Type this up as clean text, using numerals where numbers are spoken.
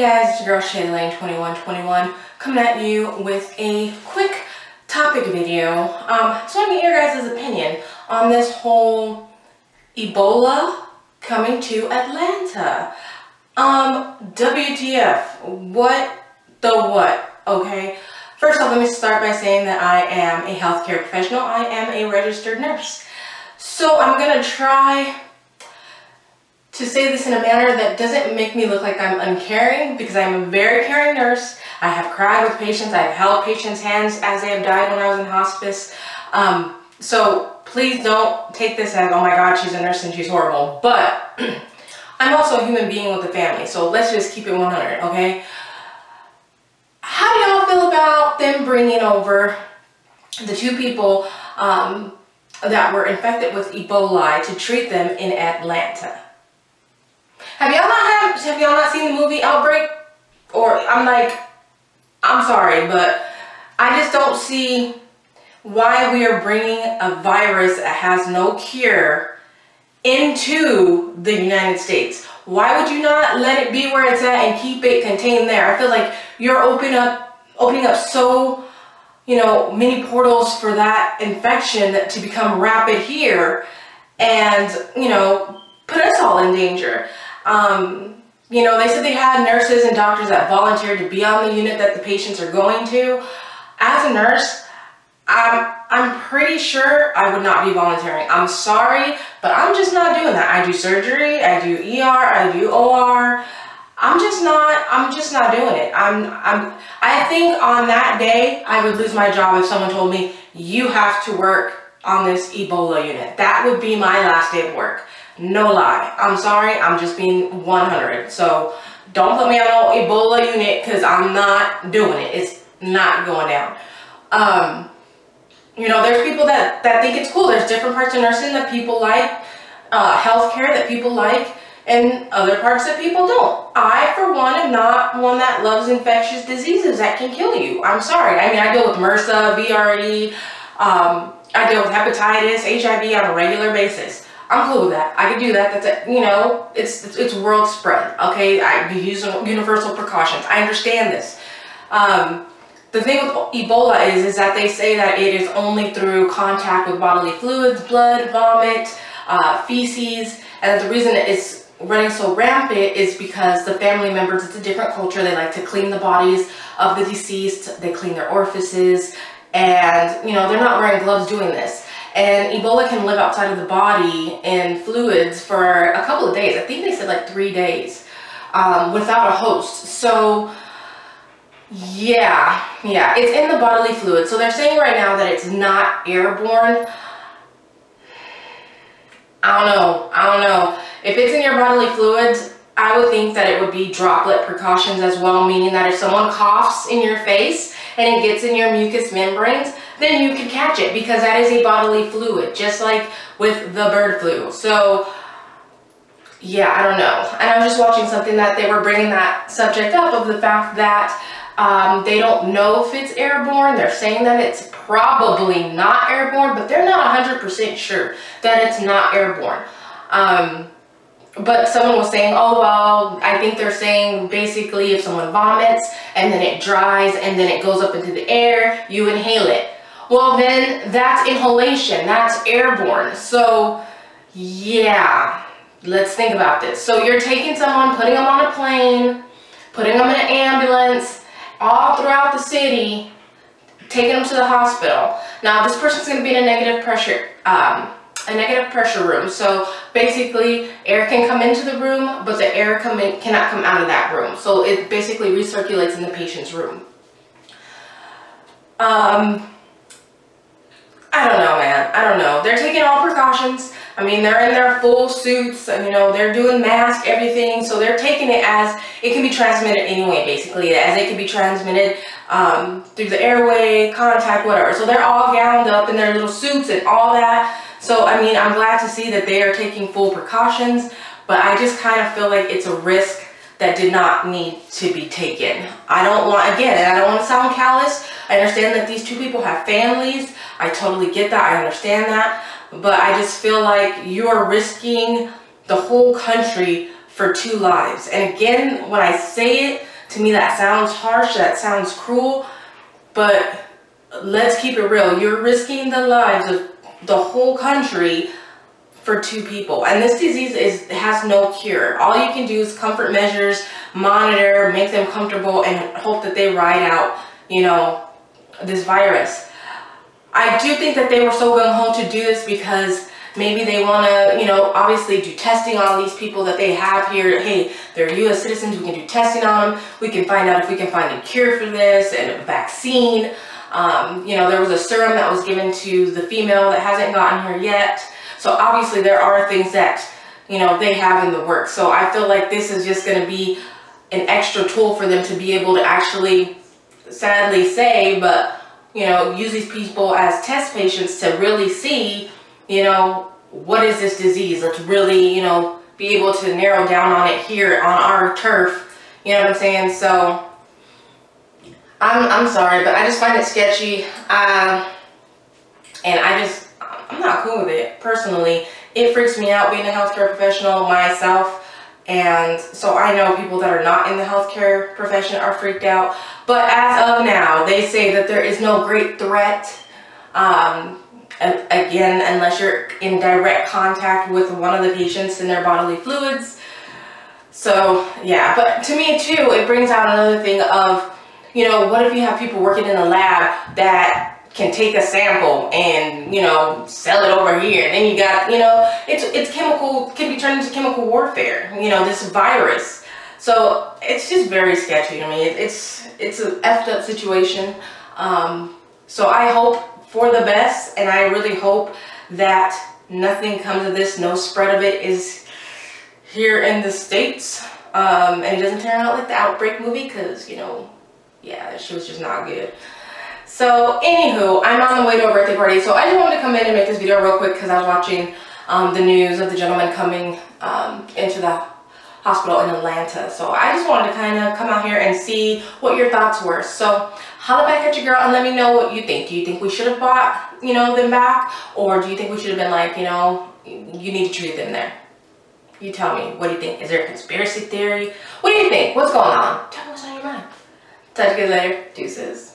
guys, it's your girl Shaydelane2121 coming at you with a quick topic video. Just want to get your guys' opinion on this whole Ebola coming to Atlanta. WTF, what the what, okay? First off, let me start by saying that I am a healthcare professional. I am a registered nurse. So I'm gonna try to say this in a manner that doesn't make me look like I'm uncaring, because I'm a very caring nurse. I have cried with patients. I've held patients' hands as they have died when I was in hospice. So please don't take this as, oh my God, she's a nurse and she's horrible. But I'm also a human being with a family. So let's just keep it 100, okay? How do y'all feel about them bringing over the two people that were infected with Ebola to treat them in Atlanta? Have y'all not seen the movie Outbreak? Or I'm sorry, but I just don't see why we are bringing a virus that has no cure into the United States. Why would you not let it be where it's at and keep it contained there? I feel like you're opening up so, many portals for that infection to become rapid here and, put us all in danger. They said they had nurses and doctors that volunteered to be on the unit that the patients are going to. As a nurse, I'm pretty sure I would not be volunteering. I'm sorry, but I'm just not doing that. I do surgery, I do ER, I do OR. I'm just not doing it. I think on that day, I would lose my job if someone told me, you have to work on this Ebola unit. That would be my last day of work. No lie. I'm sorry. I'm just being 100. So don't put me on no Ebola unit because I'm not doing it. It's not going down. There's people that think it's cool. There's different parts of nursing that people like, healthcare that people like, and other parts that people don't. I, for one, am not one that loves infectious diseases that can kill you. I'm sorry. I mean, I deal with MRSA, VRE, I deal with hepatitis, HIV on a regular basis. I'm cool with that. I can do that. That's it. It's world spread. Okay, I use universal precautions. I understand this. The thing with Ebola is that they say that it is only through contact with bodily fluids, blood, vomit, feces, and the reason it's running so rampant is because the family members, it's a different culture. They like to clean the bodies of the deceased. They clean their orifices, and they're not wearing gloves doing this. And Ebola can live outside of the body in fluids for a couple of days. I think they said like 3 days without a host. So yeah, it's in the bodily fluid. So they're saying right now that it's not airborne. I don't know. If it's in your bodily fluids, I would think that it would be droplet precautions as well, meaning that if someone coughs in your face and it gets in your mucous membranes, then you can catch it because that is a bodily fluid, just like with the bird flu. So yeah, I don't know. And I was just watching something that they were bringing that subject up of the fact that they don't know if it's airborne. They're saying that it's probably not airborne, but they're not 100% sure that it's not airborne. But someone was saying, oh, well, I think they're saying basically if someone vomits and then it dries and then it goes up into the air, you inhale it. Well, then that's inhalation. That's airborne. So yeah, let's think about this. So you're taking someone, putting them on a plane, putting them in an ambulance, all throughout the city, taking them to the hospital. Now, this person's going to be in a negative pressure room. So basically, air can come into the room, but the air cannot come out of that room. So it basically recirculates in the patient's room. I don't know, man. I don't know. They're taking all precautions. I mean, they're in their full suits, and, they're doing masks, everything. So they're taking it as it can be transmitted anyway, basically, as it can be transmitted through the airway, contact, whatever. So they're all gowned up in their little suits and all that. So, I mean, I'm glad to see that they are taking full precautions, but I just kind of feel like it's a risk that did not need to be taken. I don't want to sound callous. I understand that these two people have families. I totally get that. I understand that. But I just feel like you are risking the whole country for 2 lives. And again, when I say it, to me that sounds harsh, that sounds cruel, but let's keep it real. You're risking the lives of the whole country for 2 people. And this disease has no cure. All you can do is comfort measures, monitor, make them comfortable, and hope that they ride out, you know, this virus. I do think that they were so gung-ho to do this because maybe they want to, you know, obviously do testing on these people that they have here. Hey, they're U.S. citizens. We can do testing on them. We can find out if we can find a cure for this and a vaccine. You know, there was a serum that was given to the female that hasn't gotten here yet. So obviously there are things that, you know, they have in the works. So I feel like this is just going to be an extra tool for them to be able to actually, sadly say, but, you know, use these people as test patients to really see, you know, what is this disease? Let's really, you know, be able to narrow down on it here on our turf. You know what I'm saying? So I'm sorry, but I just find it sketchy. And I'm not cool with it, personally. It freaks me out being a healthcare professional myself. And so I know people that are not in the healthcare profession are freaked out. But as of now, they say that there is no great threat. Again, unless you're in direct contact with one of the patients and their bodily fluids. So, yeah. But to me, too, it brings out another thing of, you know, what if you have people working in a lab that can take a sample and, you know, sell it over here, and then you got, you know, it's chemical, can be turned into chemical warfare, you know, this virus. So it's just very sketchy to me. It's an effed up situation. So I hope for the best, and I really hope that nothing comes of this, no spread of it is here in the States, and it doesn't turn out like the Outbreak movie, because, you know, yeah, that shit was just not good. So, anywho, I'm on the way to a birthday party, so I just wanted to come in and make this video real quick because I was watching the news of the gentleman coming into the hospital in Atlanta. So I just wanted to kind of come out here and see what your thoughts were. So holla back at your girl and let me know what you think. Do you think we should have bought, you know, them back? Or do you think we should have been like, you know, you need to treat them there? You tell me. What do you think? Is there a conspiracy theory? What do you think? What's going on? Tell me what's on your mind. Talk to you guys later. Deuces.